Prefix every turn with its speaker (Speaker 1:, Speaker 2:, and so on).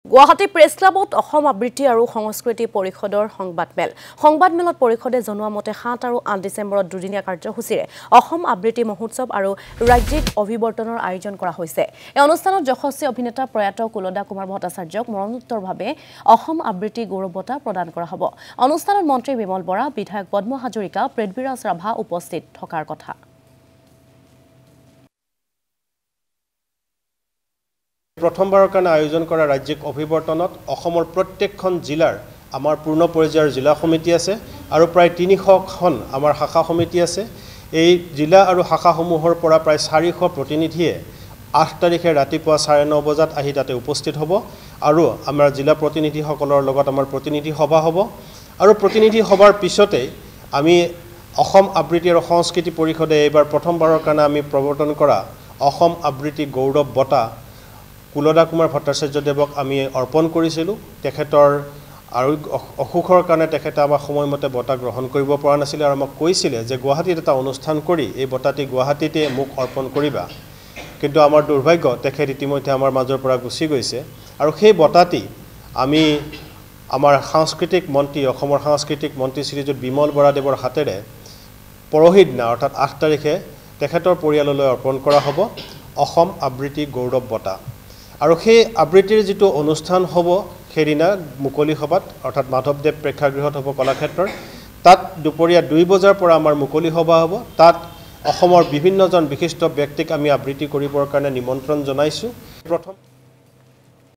Speaker 1: Guwahati press ক্লাবত অসম আবৃত্তি আৰু সংস্কৃতি পৰিষদৰ সংবাদমেলত পৰিষদে জনোৱা মতে 7 আৰু 8 ডিচেম্বৰত দুদিনীয়া কাৰ্যসূচীৰে অসম আবৃত্তি মহোৎসৱ আৰু ৰাজ্যিক অভিৱৰ্তনৰ আয়োজন কৰা হৈছে। এই অনুষ্ঠানত যশস্বী অভিনেতা প্ৰয়াত কুলদা কুমাৰ ভট্টাচাৰ্যক মৰণোত্তৰভাৱে অসম আবৃত্তি গৌৰৱ বঁটা প্ৰদান কৰা হ'ব। অনুষ্ঠানত মন্ত্ৰী বিমল বৰা, বিধায়ক পদ্ম হাজৰিকা, পৃথ্বীৰাজ ৰাভা উপস্থিত থকাৰ কথা।
Speaker 2: প্ৰথমবাৰৰ কাৰণে আয়োজন কৰা ৰাজ্যিক অভিৱৰ্তনত অসমৰ প্ৰত্যেকখন জিলাৰ আমাৰ পূৰ্ণ পৰ্যায়ৰ জিলা সমিতি আছে আৰু প্ৰায় 300খন আমাৰ শাখা সমিতি আছে। এই জিলা আৰু শাখাসমূহৰ পৰা প্ৰায় 400 প্ৰতিনিধিয়ে 8 তাৰিখে ৰাতিপুৱা 9:30 বজাত আহি তাতে উপস্থিত হ'ব আৰু আমাৰ জিলা প্ৰতিনিধিসকলৰ লগত আমাৰ প্ৰতিনিধি সভা হ'ব আৰু প্ৰতিনিধি সভাৰ পিছতে আমি অসম আবৃত্তি আৰু সংস্কৃতি পৰিষদে এইবাৰ প্ৰথমবাৰৰ কাৰণে আমি প্ৰৱৰ্তন কৰা অসম আবৃত্তি গৌৰৱ বঁটা কুলদা কুমাৰ ভট্টাচাৰ্যদেৱক আমি অৰ্পণ কৰিছিলোঁ। তেখেতৰ আৰু অসুখৰ কাৰণে তেখেতে আমাক সময়মতে বঁটা গ্ৰহণ কৰিব পৰা নাছিলে আৰু আমাক কৈছিলে যে গুৱাহাটীত এটা অনুষ্ঠান কৰি এই বঁটাটি গুৱাহাটীতে মোক অৰ্পণ কৰিবা, কিন্তু আমাৰ দুৰ্ভাগ্য তেখেত ইতিমধ্যে আমাৰ মাজৰ পৰা গুচি গৈছে আৰু সেই বঁটাটি আমি আমাৰ সাংস্কৃতিক মন্ত্ৰী অসমৰ সাংস্কৃতিক মন্ত্ৰী শ্ৰীযুত বিমল বৰাদেৱৰ হাতেৰে পৰহি দিনা অৰ্থাৎ 8 তাৰিখে তেখেতৰ পৰিয়াললৈ অৰ্পণ কৰা হ'ব অসম আবৃত্তি গৌৰৱ বঁটা। আৰু সেই আবৃত্তিৰ যিটো অনুষ্ঠান হ'ব সেইদিনা মুকলি সভাত অৰ্থাৎ মাধৱদেৱ প্ৰেক্ষাগৃহত হ'ব কলাক্ষেত্ৰৰ। তাত দুপৰীয়া 2 বজাৰ পৰা আমাৰ মুকলি সভা হ'ব। তাত অসমৰ বিভিন্নজন বিশিষ্ট ব্যক্তিক আমি আবৃত্তি কৰিবৰ কাৰণে নিমন্ত্ৰণ জনাইছোঁ।